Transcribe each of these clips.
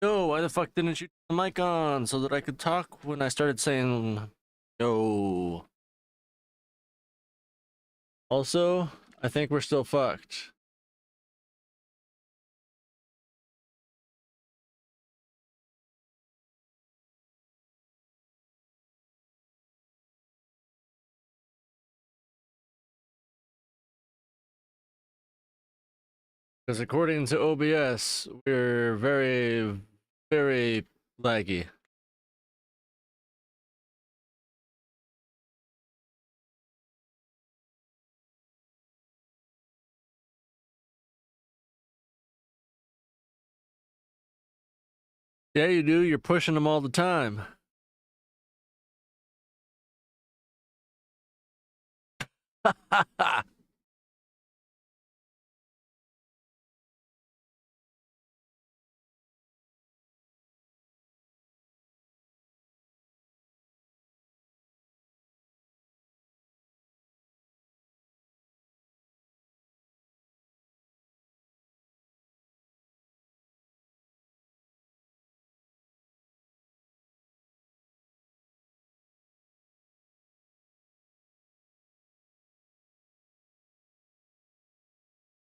Yo, why the fuck didn't you turn the mic on so that I could talk when I started saying yo? Also, I think we're still fucked. Because according to OBS, we're very, very laggy. Yeah, you do. You're pushing them all the time.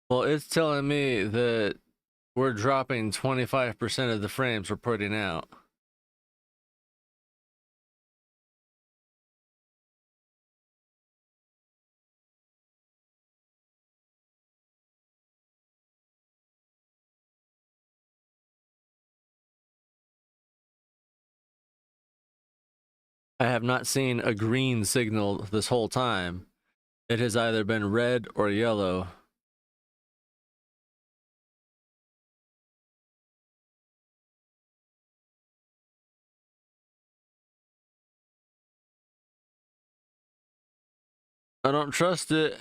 Well, it's telling me that we're dropping 25% of the frames we're putting out. I have not seen a green signal this whole time. It has either been red or yellow. I don't trust it.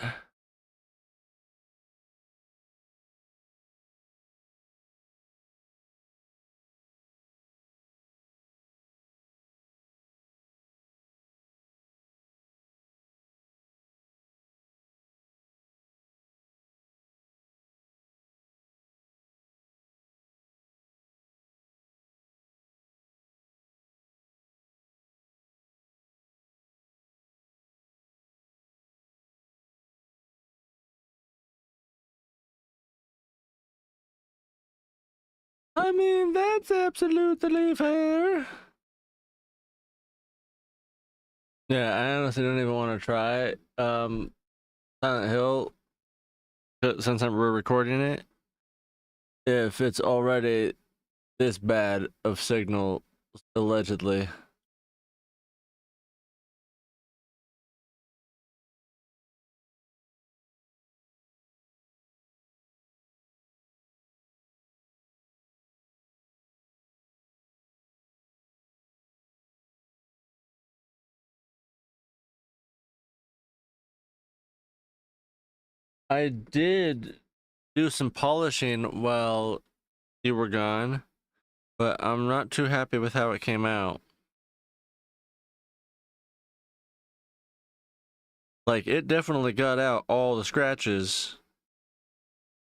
I mean, that's absolutely fair. Yeah, I honestly don't even want to try it. Silent Hill, since we're recording it, if it's already this bad of signal, allegedly. I did do some polishing while you were gone, but I'm not too happy with how it came out. Like, it definitely got out all the scratches,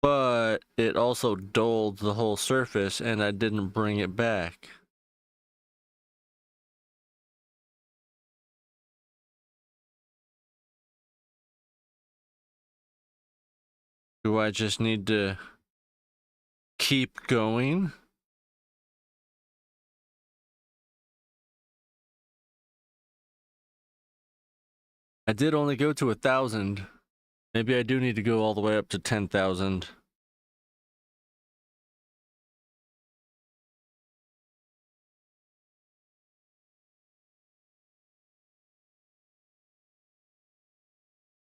but it also dulled the whole surface, and I didn't bring it back. Do I just need to keep going? I did only go to 1,000. Maybe I do need to go all the way up to 10,000.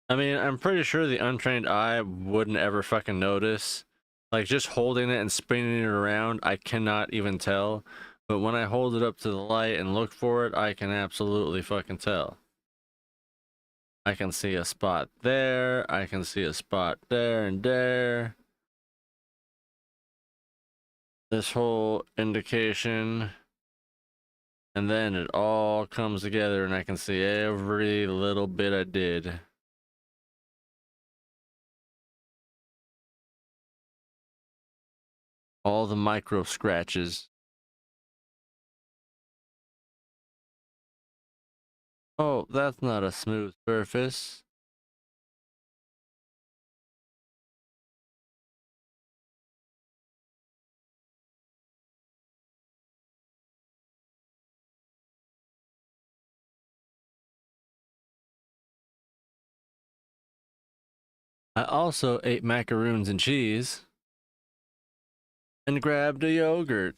I mean, I'm pretty sure the untrained eye wouldn't ever fucking notice. Like, just holding it and spinning it around, I cannot even tell. But when I hold it up to the light and look for it, I can absolutely fucking tell. I can see a spot there, I can see a spot there and there. This whole indication. And then it all comes together and I can see every little bit I did. All the micro scratches. Oh, that's not a smooth surface. I also ate macaroons and cheese and grabbed a yogurt.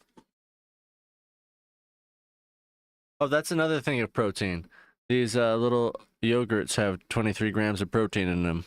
Oh, that's another thing of protein. These little yogurts have 23 grams of protein in them.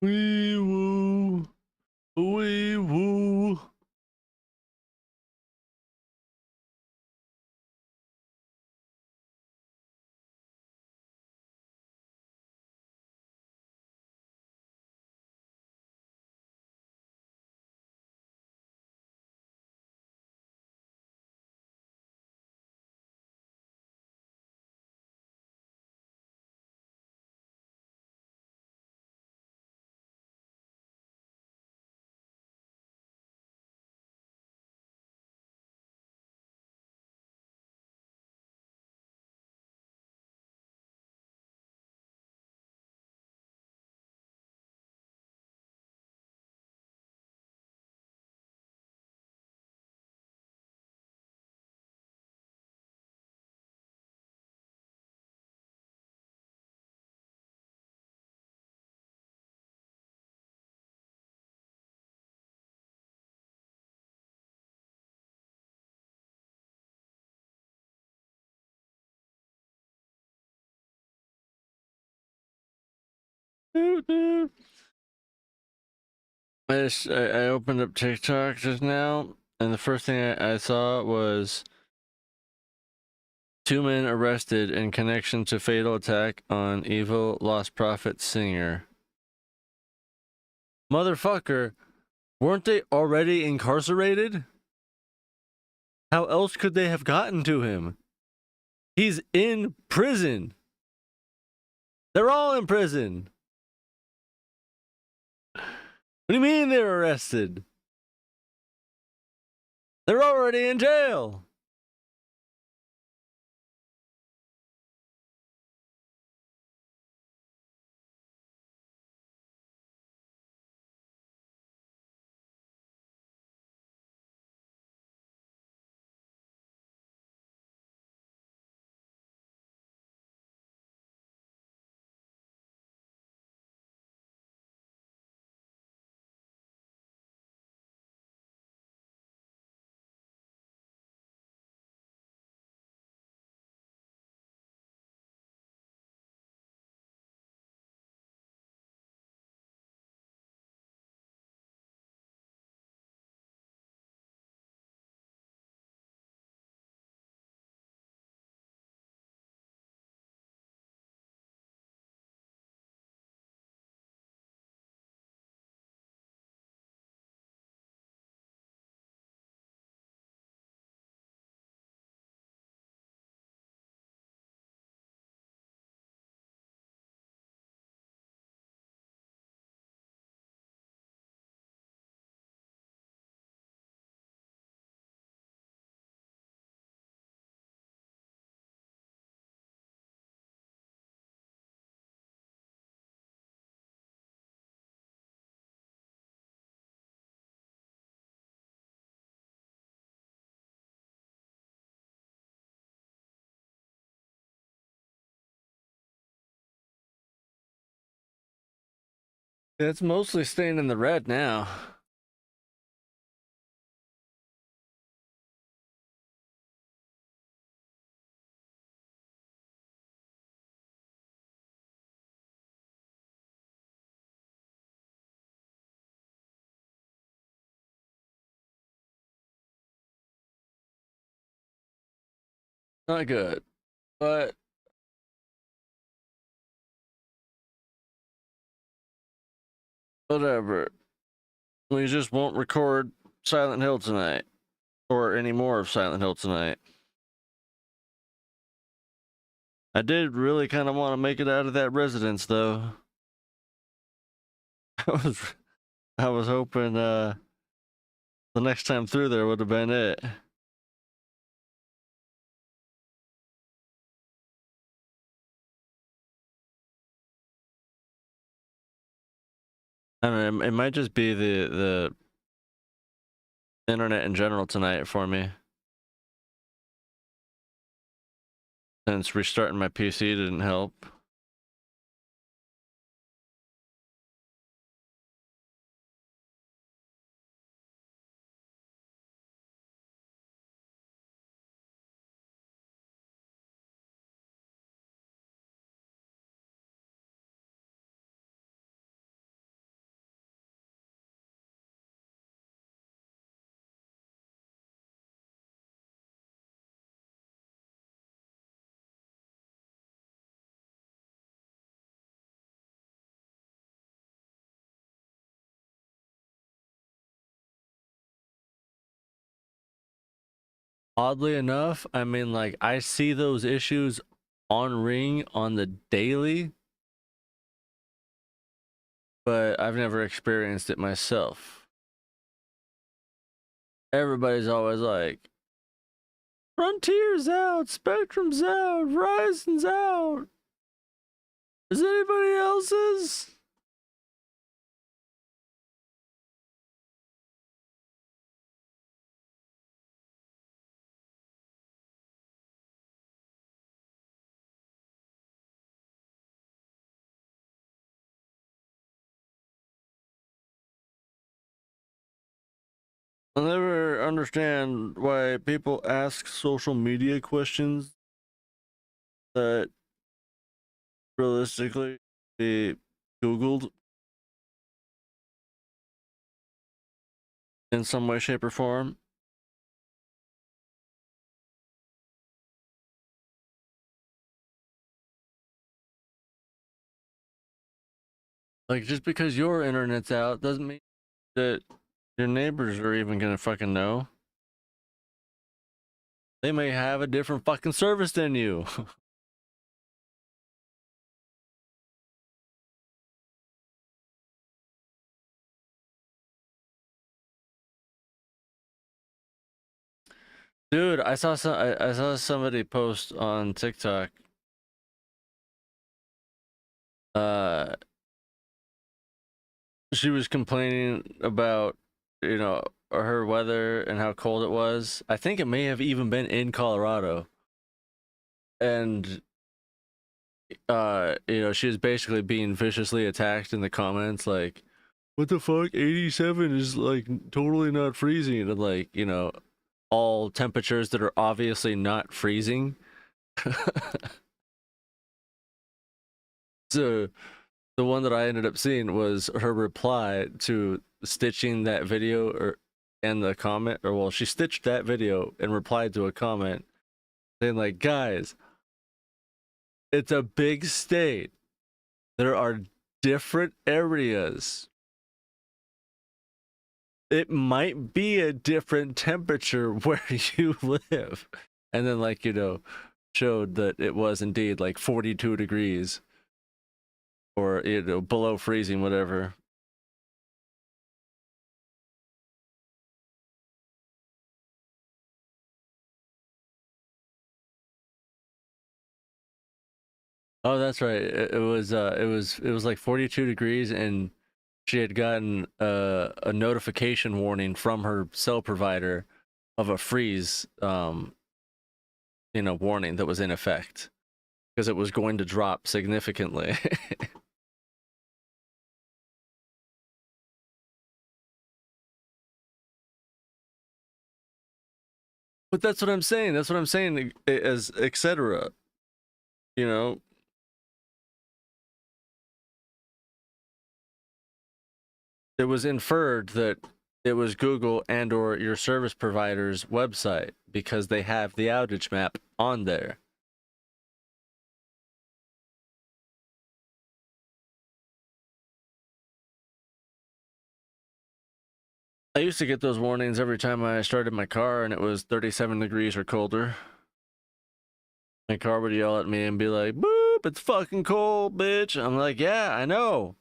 Wee woo, wee woo. Doo doo. I opened up TikTok just now, and the first thing I saw was 2 men arrested in connection to fatal attack on evil Lost Prophet singer. Motherfucker, weren't they already incarcerated? How else could they have gotten to him? He's in prison. They're all in prison. What do you mean they're arrested? They're already in jail. It's mostly staying in the red now. Not good, but whatever. We just won't record Silent Hill tonight, or any more of Silent Hill tonight. I did really kind of want to make it out of that residence, though. I was, I was hoping the next time through there would have been it. I don't know. It might just be the internet in general tonight for me. Since restarting my PC didn't help. Oddly enough, I mean, like, I see those issues on Ring on the daily, but I've never experienced it myself. Everybody's always like, Frontier's out, Spectrum's out, Horizon's out. Is anybody else's? I'll never understand why people ask social media questions that realistically be Googled in some way, shape, or form. Like, just because your internet's out doesn't mean that your neighbors are even gonna fucking know. They may have a different fucking service than you. Dude, I saw somebody post on TikTok. Uh, she was complaining about, her weather and how cold it was. I think it may have even been in Colorado. And she was basically being viciously attacked in the comments, like, what the fuck, 87 is like totally not freezing, and like, all temperatures that are obviously not freezing. So the one that I ended up seeing was her reply to stitching that video, or and the comment, or well, she stitched that video and replied to a comment saying, like, guys, it's a big state. There are different areas. It might be a different temperature where you live. And then, like, showed that it was indeed like 42 degrees or, below freezing, whatever. Oh, that's right. It was like 42 degrees, and she had gotten a notification warning from her cell provider of a freeze warning that was in effect because it was going to drop significantly. But that's what I'm saying. That's what I'm saying. As etc. You know, it was inferred that it was Google and or your service provider's website because they have the outage map on there. I used to get those warnings every time I started my car and it was 37 degrees or colder. My car would yell at me and be like, boop, it's fucking cold, bitch. I'm like, yeah, I know.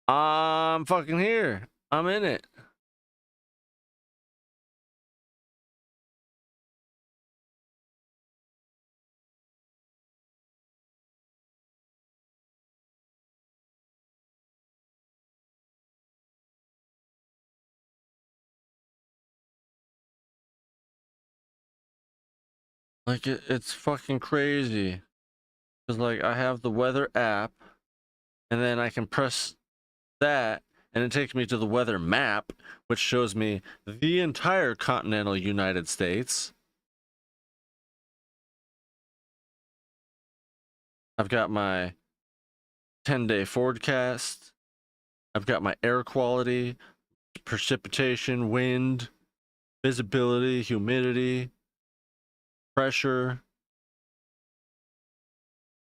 I'm fucking here. I'm in it. Like, it's fucking crazy. Because, like, I have the weather app, and then I can press that, and it takes me to the weather map, which shows me the entire continental United States. I've got my 10-day forecast. I've got my air quality, precipitation, wind, visibility, humidity, pressure.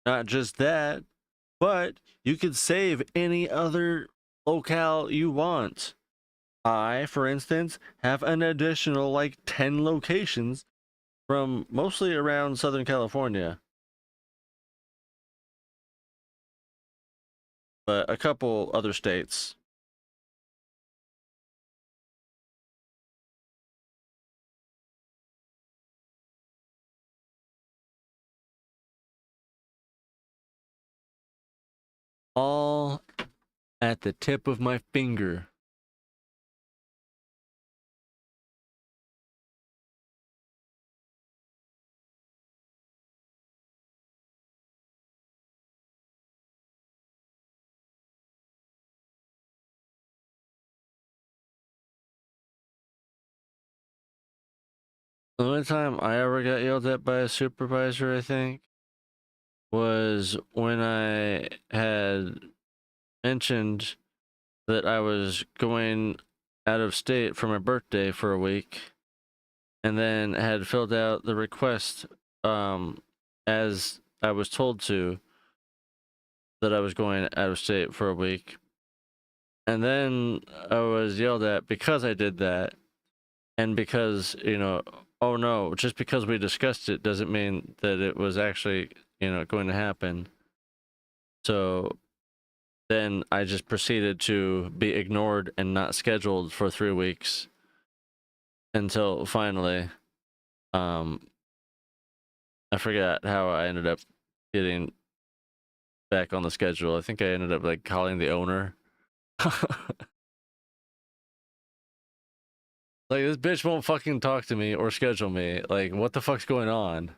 Not just that, but you could save any other locale you want. I, for instance, have an additional like 10 locations from mostly around Southern California, but a couple other states. All at the tip of my finger. The only time I ever got yelled at by a supervisor, I think, was when I had mentioned that I was going out of state for my birthday for a week and then had filled out the request as I was told to, that I was going out of state for a week. And then I was yelled at because I did that, and because, oh no, just because we discussed it doesn't mean that it was actually, going to happen. So then I just proceeded to be ignored and not scheduled for 3 weeks until finally, um, I forgot how I ended up getting back on the schedule. I think I ended up like calling the owner. Like, this bitch won't fucking talk to me or schedule me. Like, what the fuck's going on?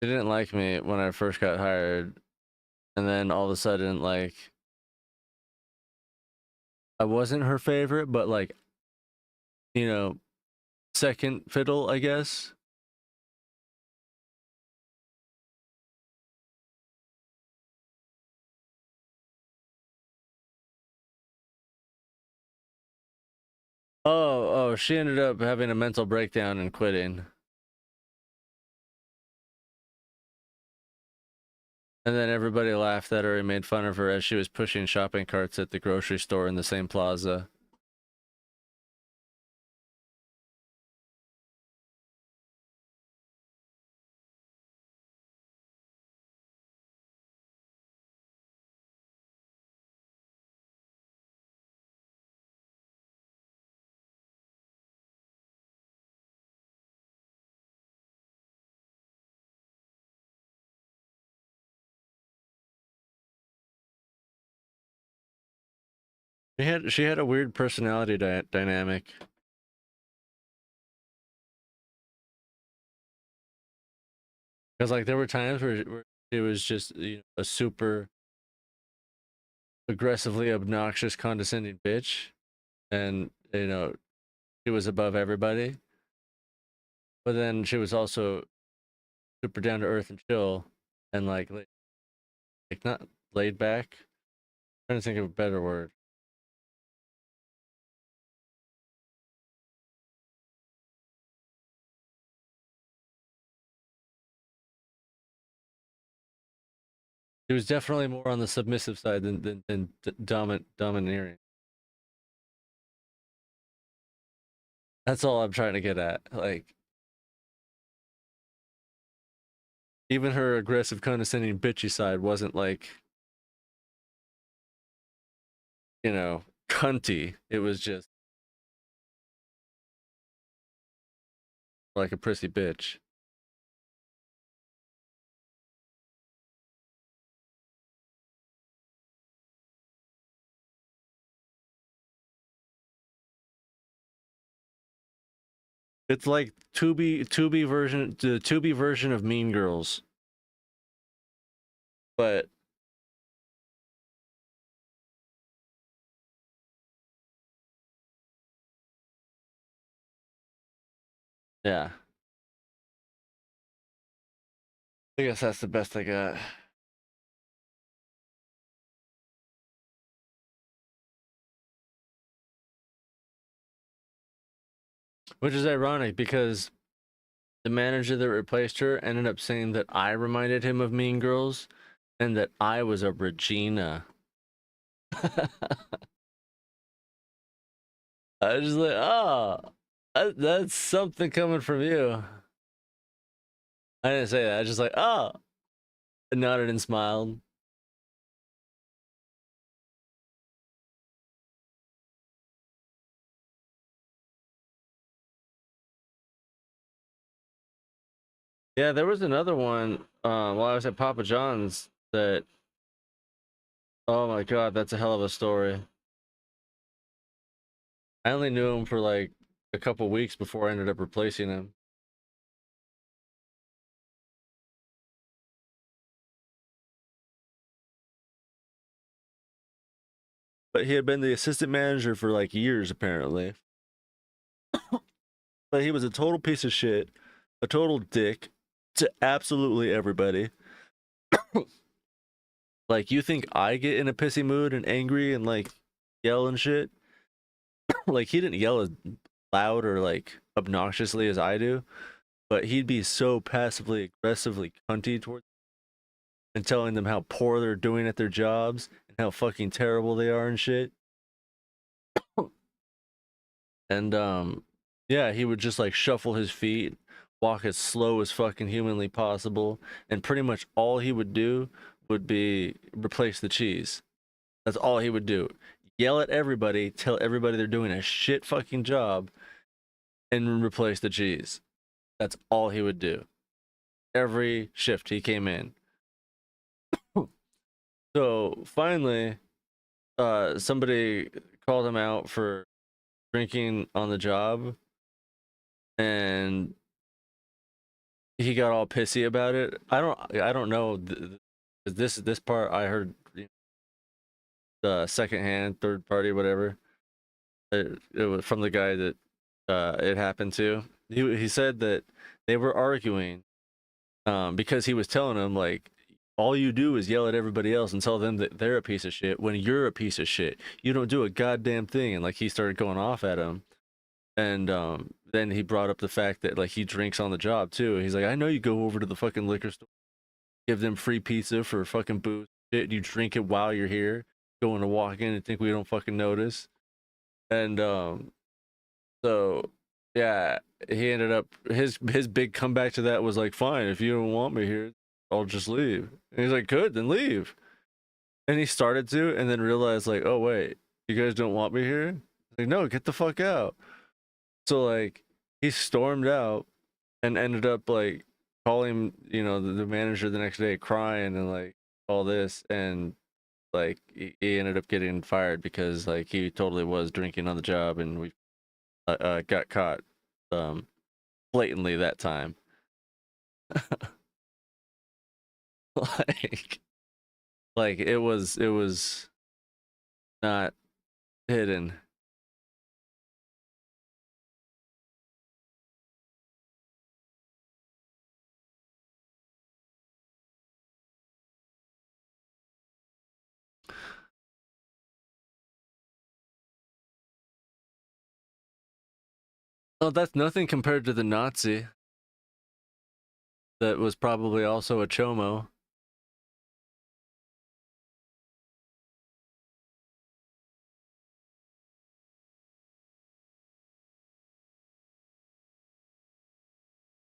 They didn't like me when I first got hired, and then all of a sudden, like, I wasn't her favorite, but like, you know, second fiddle, I guess. Oh, she ended up having a mental breakdown and quitting. And then everybody laughed at her and made fun of her as she was pushing shopping carts at the grocery store in the same plaza. She had a weird personality dynamic. Because like there were times where it was just, a super aggressively obnoxious, condescending bitch, and she was above everybody. But then she was also super down to earth and chill, and like not laid back. I'm trying to think of a better word. She was definitely more on the submissive side than domineering. That's all I'm trying to get at. Like, even her aggressive, condescending, bitchy side wasn't like, cunty. It was just like a prissy bitch. It's like Tubi version, the Tubi version of Mean Girls, but yeah, I guess that's the best I got. Which is ironic because the manager that replaced her ended up saying that I reminded him of Mean Girls and that I was a Regina. I was just like, oh, that's something coming from you. I didn't say that. I was just like, oh, I nodded and smiled. Yeah, there was another one while I was at Papa John's that, oh my God, that's a hell of a story. I only knew him for like a couple weeks before I ended up replacing him. But he had been the assistant manager for like years, apparently. But he was a total piece of shit, a total dick to absolutely everybody. Like, you think I get in a pissy mood and angry and like yell and shit? Like, he didn't yell as loud or like obnoxiously as I do, but he'd be so passively aggressively cunty towards and telling them how poor they're doing at their jobs and how fucking terrible they are and shit. And yeah, he would just like shuffle his feet, walk as slow as fucking humanly possible, and pretty much all he would do would be replace the cheese. That's all he would do. Yell at everybody, tell everybody they're doing a shit fucking job, and replace the cheese. That's all he would do. Every shift he came in. So finally, somebody called him out for drinking on the job, and he got all pissy about it. I don't know. This part I heard, the second hand, third party, whatever. It was from the guy that it happened to. He said that they were arguing because he was telling him like, all you do is yell at everybody else and tell them that they're a piece of shit when you're a piece of shit. You don't do a goddamn thing. And like, he started going off at him. And then he brought up the fact that like he drinks on the job too. He's like, I know you go over to the fucking liquor store, give them free pizza for fucking booze. Shit, you drink it while you're here, going to walk in and think we don't fucking notice. And so yeah, he ended up his big comeback to that was like, fine, if you don't want me here, I'll just leave. And he's like, good, then leave. And he started to, and then realized like, oh wait, you guys don't want me here? Like, no, get the fuck out. So like, he stormed out and ended up like calling, the manager the next day, crying and like all this, and like he ended up getting fired because like he totally was drinking on the job, and we got caught um blatantly that time. like like it was not hidden. Well, that's nothing compared to the Nazi that was probably also a chomo.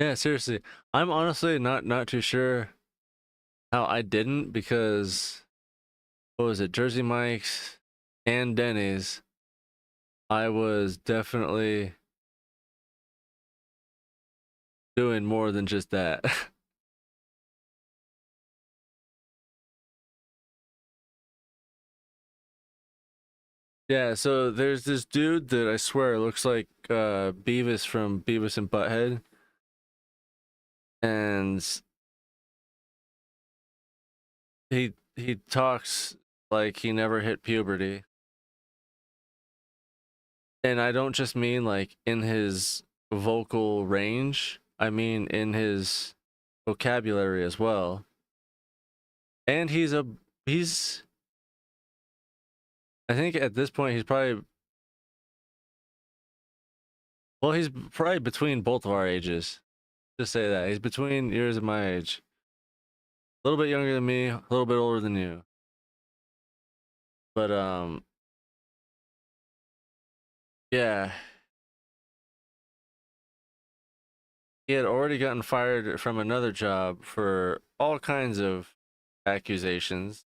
Yeah, seriously. I'm honestly not too sure how I didn't, because what was it, Jersey Mike's and Denny's, I was definitely doing more than just that. Yeah, so there's this dude that I swear looks like Beavis from Beavis and Butthead, and he talks like he never hit puberty. And I don't just mean like in his vocal range, I mean in his vocabulary as well. And he's I think at this point he's probably, well, he's probably between both of our ages. Just say that. He's between yours and my age. A little bit younger than me, a little bit older than you. But yeah, he had already gotten fired from another job for all kinds of accusations.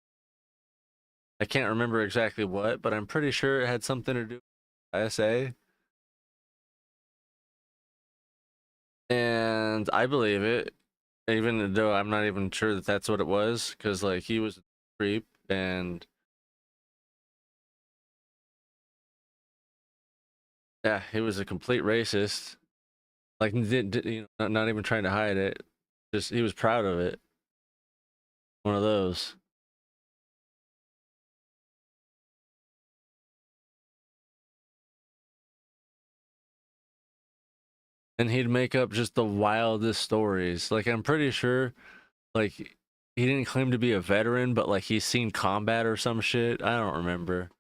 I can't remember exactly what, but I'm pretty sure it had something to do with ISA. And I believe it, even though I'm not even sure that that's what it was, because like he was a creep, and yeah, he was a complete racist. Like, not even trying to hide it. Just he was proud of it. One of those. And he'd make up just the wildest stories. Like, I'm pretty sure, like, he didn't claim to be a veteran, but like he's seen combat or some shit. I don't remember.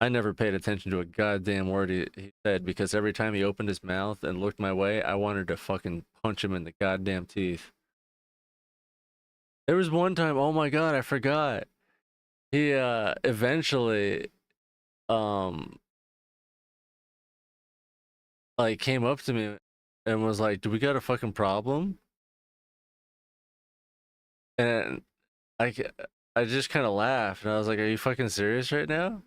I never paid attention to a goddamn word he said, because every time he opened his mouth and looked my way, I wanted to fucking punch him in the goddamn teeth. There was one time, oh my god, I forgot. He eventually um like came up to me and was like, "Do we got a fucking problem?" And I I just kind of laughed, and I was like, "Are you fucking serious right now?"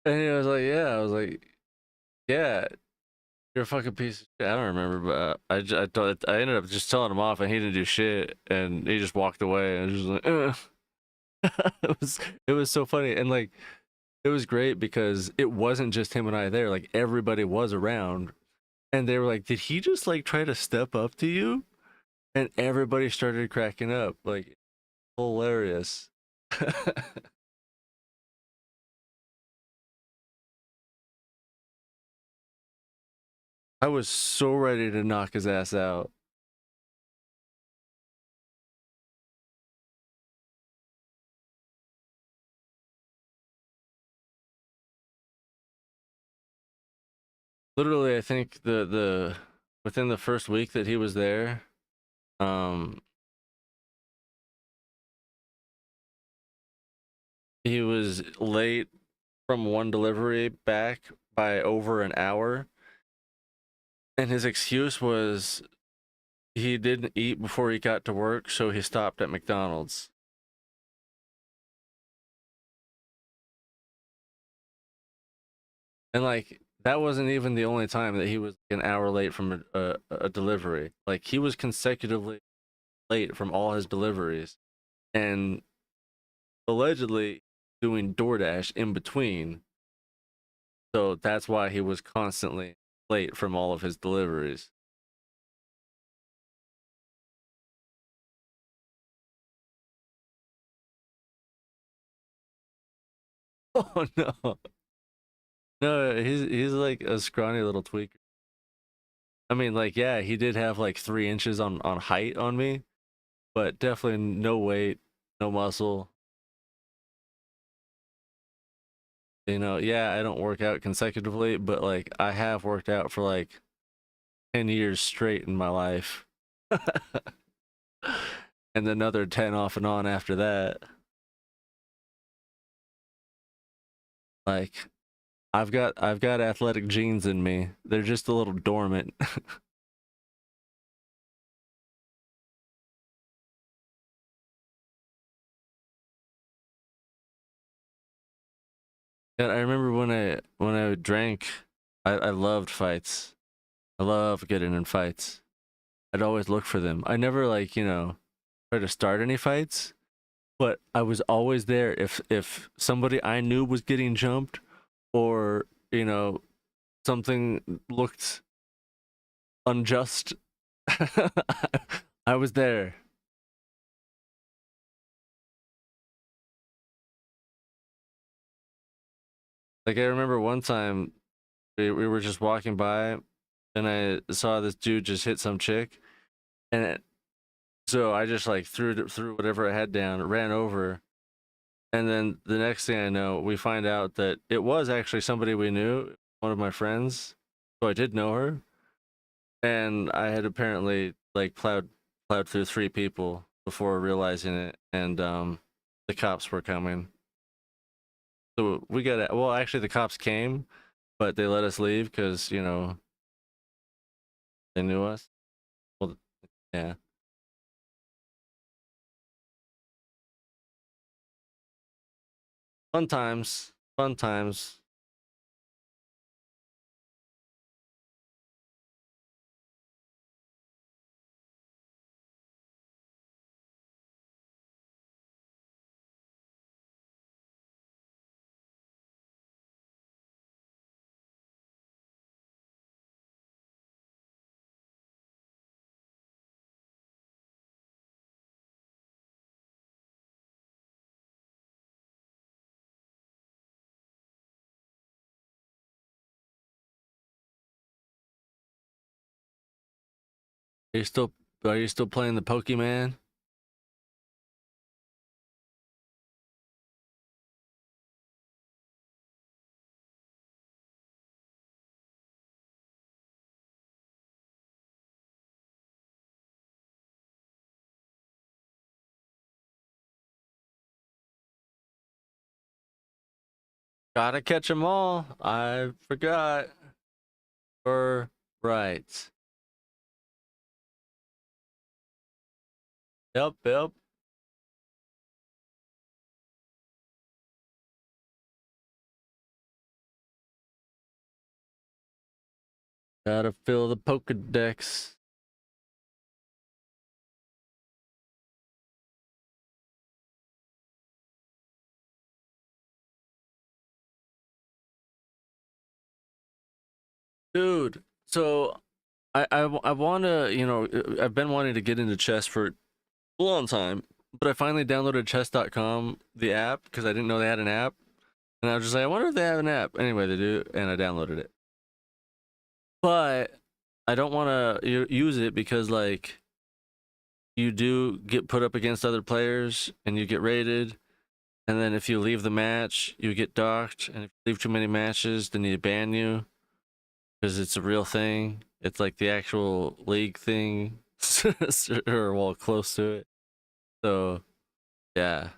And he was like, "Yeah." I was like, "Yeah, you're a fucking piece of shit." I don't remember, but I ended up just telling him off, and he didn't do shit, and he just walked away, and I was just like, it was it was so funny, and like it was great because it wasn't just him and I there, like everybody was around, and they were like, "Did he just like try to step up to you?" And everybody started cracking up, like hilarious. I was so ready to knock his ass out. Literally, I think the within the first week that he was there, um, he was late from one delivery back by over an hour, and his excuse was he didn't eat before he got to work, so he stopped at McDonald's. And like that wasn't even the only time that he was an hour late from a delivery. Like he was consecutively late from all his deliveries, and allegedly doing DoorDash in between. So that's why he was constantly late from all of his deliveries. Oh no. No, he's like a scrawny little tweaker. I mean, like, yeah, he did have like 3 inches on height on me, but definitely no weight, no muscle. You know, yeah, I don't work out consecutively, but like I have worked out for like 10 years straight in my life. And another 10 off and on after that. Like I've got athletic genes in me. They're just a little dormant. And I remember when I drank, I loved fights. I love getting in fights. I'd always look for them. I never like, try to start any fights, but I was always there if somebody I knew was getting jumped or, something looked unjust. I was there. Like I remember one time we were just walking by and I saw this dude just hit some chick and so I just like threw whatever I had down, ran over, and then the next thing I know, we find out that it was actually somebody we knew, one of my friends. So I did know her, and I had apparently like plowed through 3 people before realizing it, and the cops were coming. So we got well, actually the cops came, but they let us leave because they knew us. Well, yeah, fun times, fun times. Are you still are you still playing the Pokemon? Gotta catch 'em all. I forgot. Or right. Yep, yep. Gotta fill the Pokedex. Dude, so I want to, I've been wanting to get into chess for a long time, but I finally downloaded chess.com, the app, because I didn't know they had an app. And I was just like, I wonder if they have an app. Anyway, they do, and I downloaded it. But I don't want to use it because, like, you do get put up against other players and you get rated. And then if you leave the match, you get docked. And if you leave too many matches, then they ban you because it's a real thing. It's like the actual league thing, or well, close to it. So, yeah,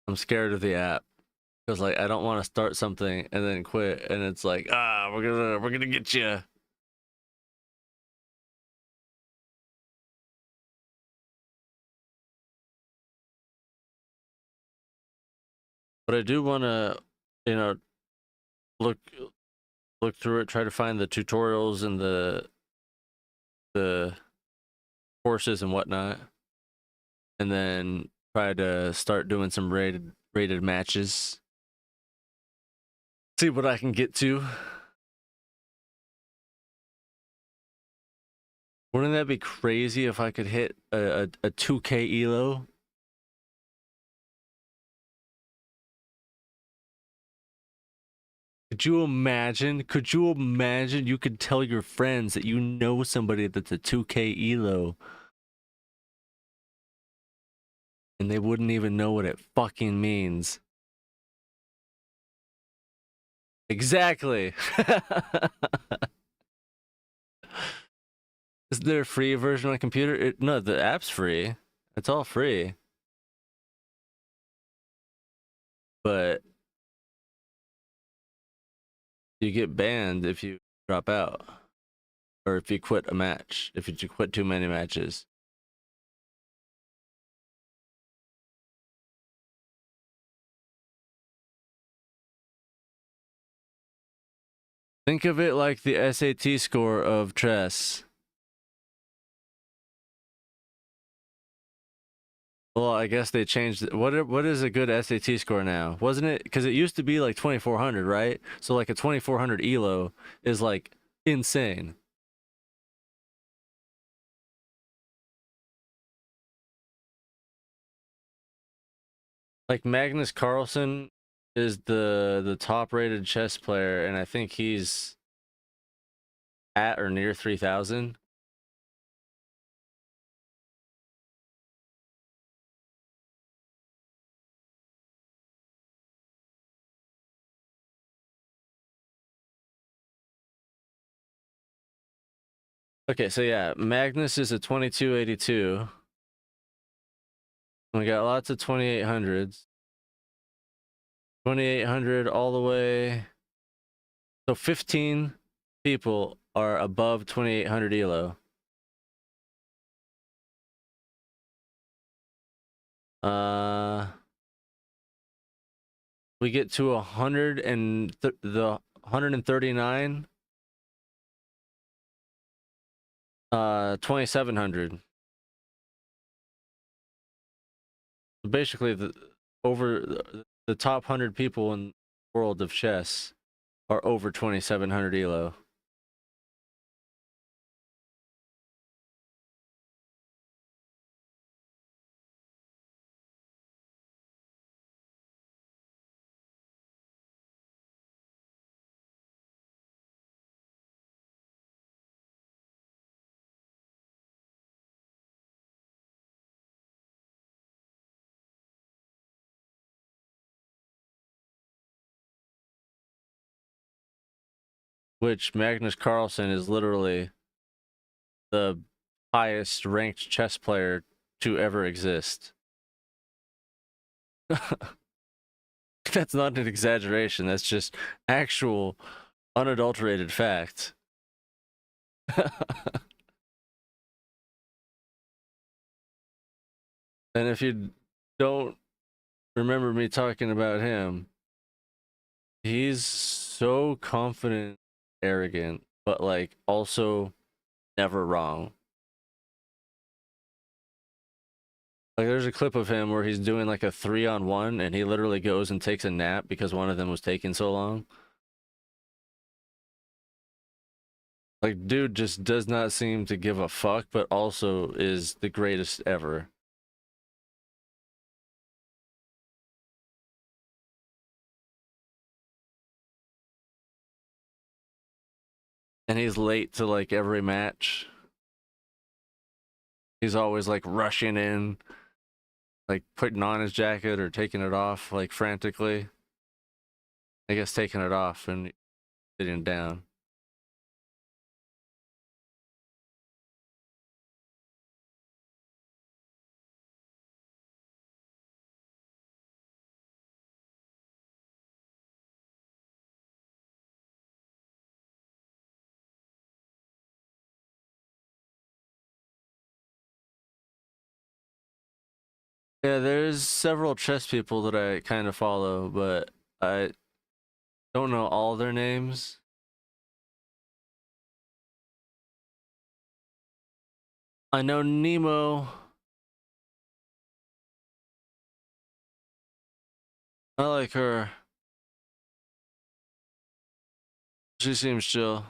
I'm scared of the app because like I don't want to start something and then quit, and it's like we're gonna get you. But I do want to, you know, look look through it, try to find the tutorials and the courses and whatnot, and then try to start doing some rated matches. See what I can get to. Wouldn't that be crazy if I could hit a 2K elo? Could you imagine? Could you imagine you could tell your friends that you know somebody that's a 2K elo and they wouldn't even know what it fucking means? Exactly. Is there a free version on a computer? No, the app's free. It's all free. But you get banned if you drop out. Or if you quit a match. If you quit too many matches. Think of it like the SAT score of chess. Well, I guess they changed it. What is a good SAT score now? Wasn't it? Because it used to be like 2400, right? So like a 2400 elo is like insane. Like Magnus Carlsen is the top rated chess player, and I think he's at or near 3000. Okay, so yeah, Magnus is a 2282. We got lots of 2800s. 2800 all the way. So 15 people are above 2800 elo. We get to 100 and the 139. 2700. Basically, the top 100 people in the world of chess are over 2700 elo. Which Magnus Carlsen is literally the highest ranked chess player to ever exist. That's not an exaggeration. That's just actual unadulterated fact. And if you don't remember me talking about him, he's so confident, arrogant, but like also never wrong. Like there's a clip of him where he's doing like a 3-on-1 and he literally goes and takes a nap because one of them was taking so long. Like dude just does not seem to give a fuck, but also is the greatest ever. And he's late to like every match. He's always like rushing in, like putting on his jacket or taking it off like frantically. I guess taking it off and sitting down. Yeah, there's several chess people that I kind of follow, but I don't know all their names. I know Nemo. I like her. She seems chill.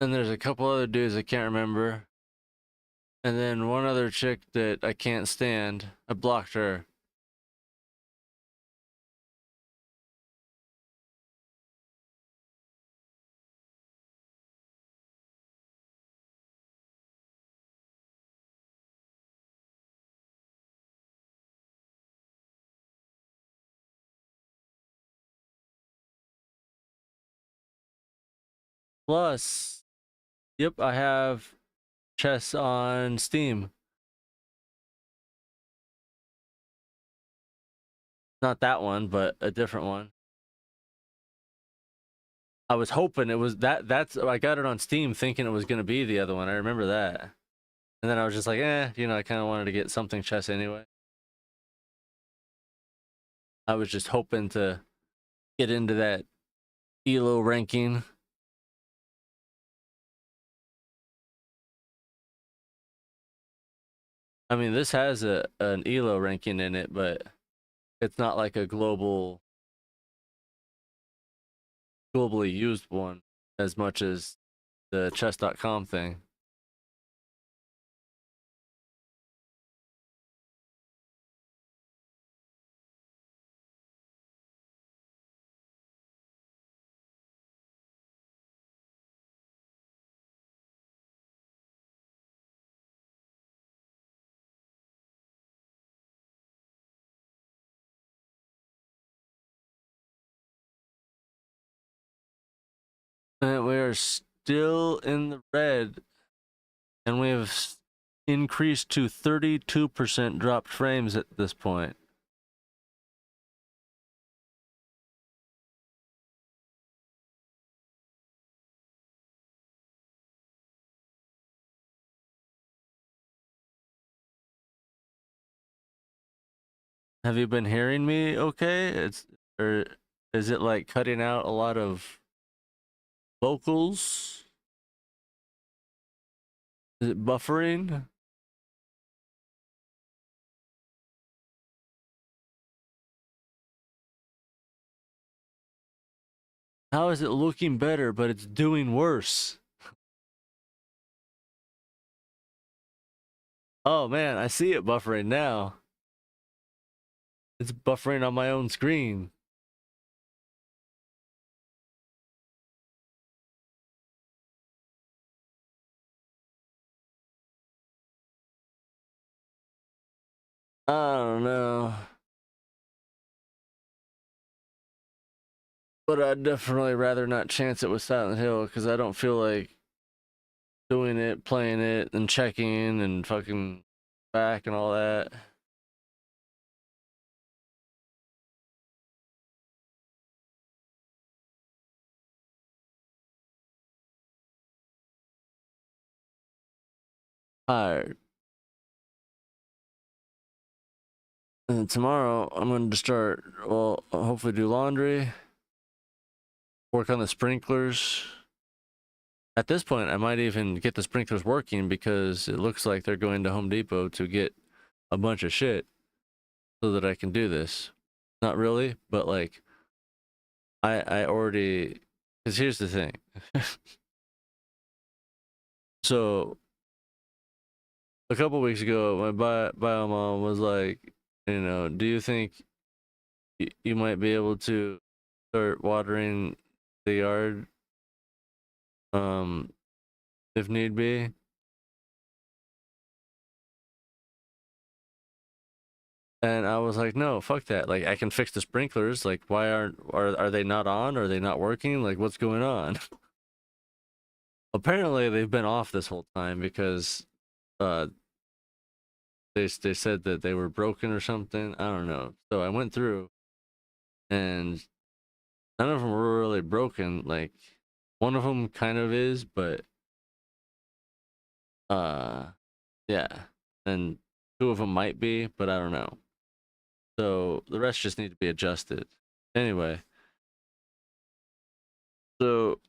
And there's a couple other dudes I can't remember. And then one other chick that I can't stand, I blocked her. Plus, yep, I have chess on Steam. Not that one, but a different one. I was hoping it was that. I got it on Steam thinking it was gonna be the other one. I remember that, and then I was just like, I kind of wanted to get something chess anyway. I was just hoping to get into that Elo ranking. I mean, this has an Elo ranking in it, but it's not like a globally used one as much as the chess.com thing. And we are still in the red, and we have increased to 32% dropped frames at this point. Have you been hearing me okay? Or is it like cutting out a lot of vocals? Is it buffering? How is it looking better, but it's doing worse? Oh man, I see it buffering now. It's buffering on my own screen. I don't know. But I'd definitely rather not chance it with Silent Hill because I don't feel like doing it, playing it, and checking and fucking back and all that. Tired. And tomorrow I'm going to start, well, hopefully do laundry, work on the sprinklers. At this point, I might even get the sprinklers working because it looks like they're going to Home Depot to get a bunch of shit so that I can do this. Not really, but like I already, because here's the thing. So a couple weeks ago, my bio mom was like, do you think you might be able to start watering the yard, um, if need be? And I was like, no, fuck that. Like, I can fix the sprinklers. Like, why are they not on? Are they not working? Like, what's going on? Apparently, they've been off this whole time because uh they said that they were broken or something. I don't know. So I went through, and none of them were really broken. Like, one of them kind of is, but uh, yeah, and two of them might be, but I don't know. So the rest just need to be adjusted. Anyway, so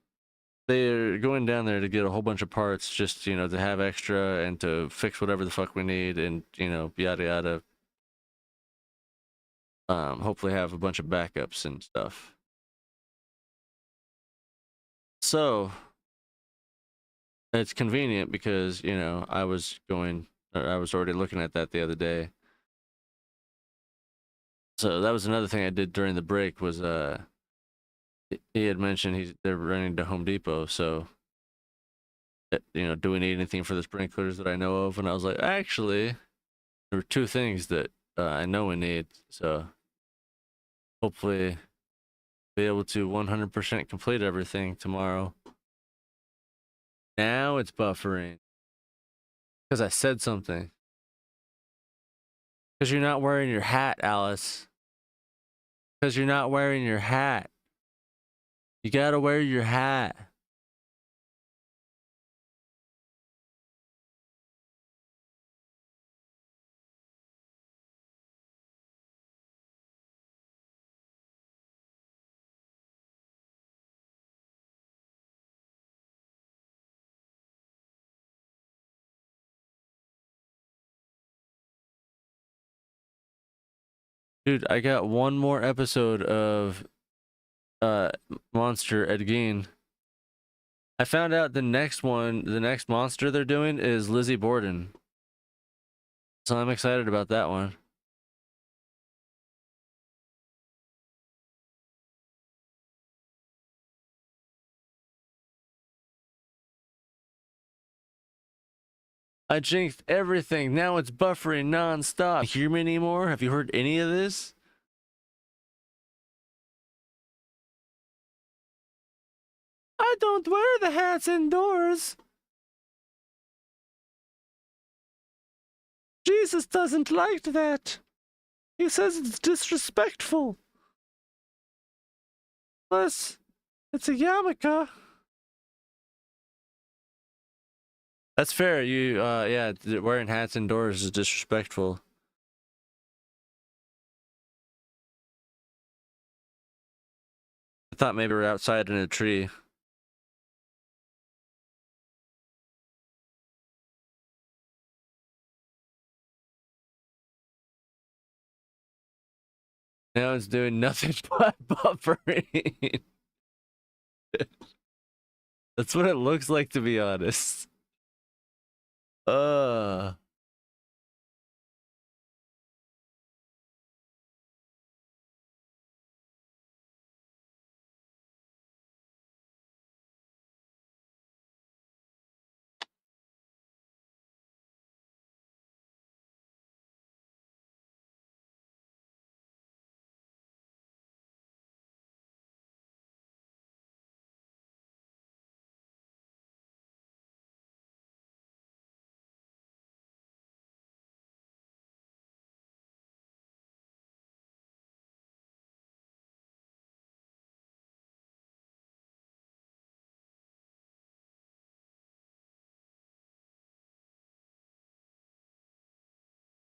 they're going down there to get a whole bunch of parts just, to have extra and to fix whatever the fuck we need and, yada yada. Hopefully have a bunch of backups and stuff. So It's convenient because, you know, I was already looking at that the other day. So that was another thing I did during the break was he had mentioned they're running to Home Depot, so you know, do we need anything for the sprinklers that I know of? And I was like, actually, there were two things that I know we need, so hopefully be able to 100% complete everything tomorrow. Now it's buffering because I said something. Because you're not wearing your hat, Alice. Because you're not wearing your hat. You gotta wear your hat. Dude, I got one more episode of uh Monster Ed Gein. I found out the next monster they're doing is Lizzie Borden. So I'm excited about that one. I jinxed everything. Now it's buffering nonstop. Hear me anymore? Have you heard any of this? I don't wear the hats indoors. Jesus doesn't like that. He says it's disrespectful. Plus, it's a yarmulke. That's fair. You, yeah, wearing hats indoors is disrespectful. I thought maybe we're outside in a tree. Now it's doing nothing but buffering. That's what it looks like, to be honest. Uh.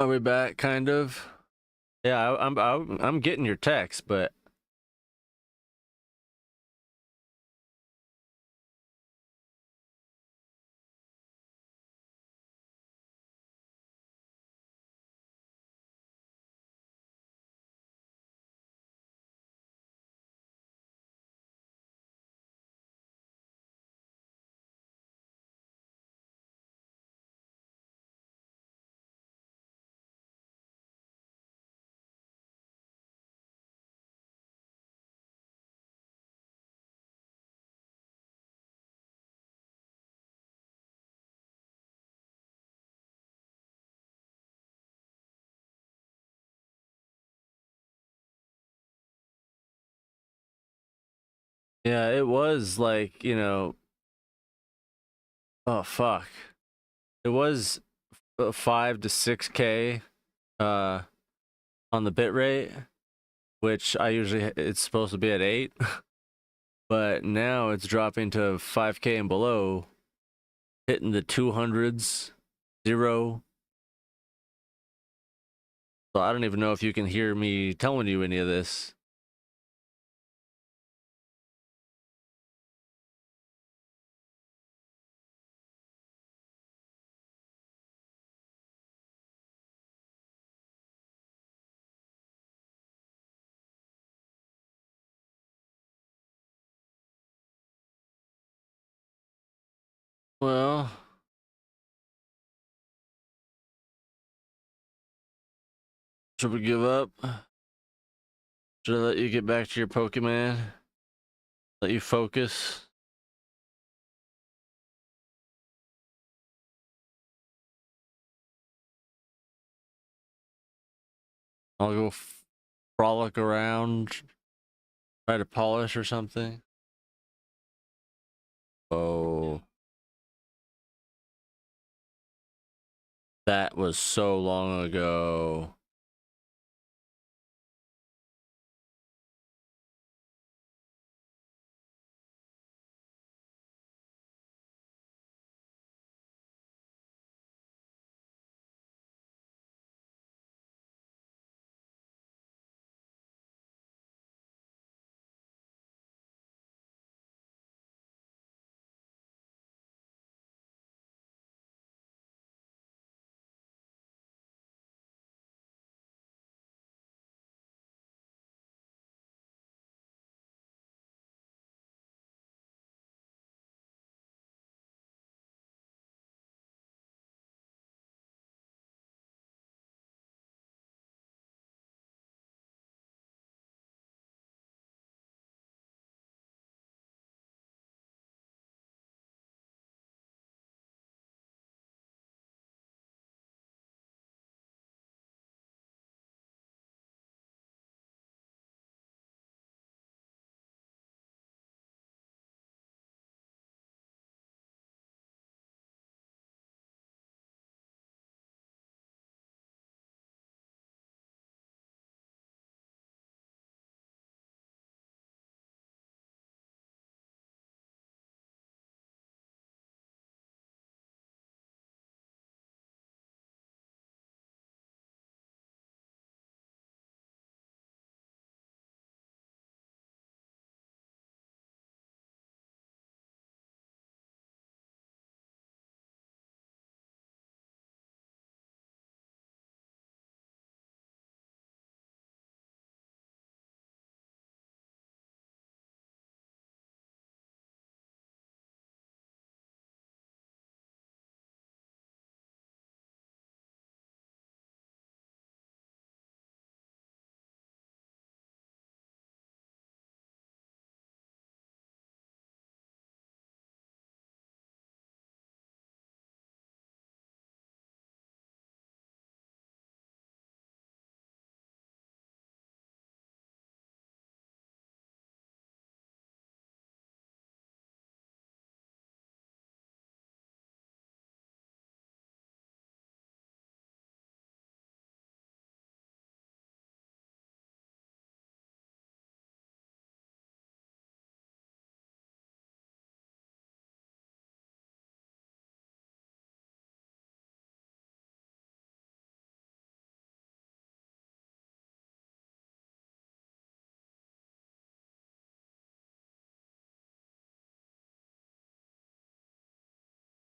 Are we back? Kind of. Yeah, I'm getting your text, but yeah, it was like, you know, oh fuck. It was 5 to 6K uh on the bit rate, which I usually it's supposed to be at 8, but now it's dropping to 5K and below, hitting the 200s, 0. So I don't even know if you can hear me telling you any of this. Well, should we give up? Should I let you get back to your Pokemon? Let you focus? I'll go frolic around, try to polish or something. Oh, that was so long ago.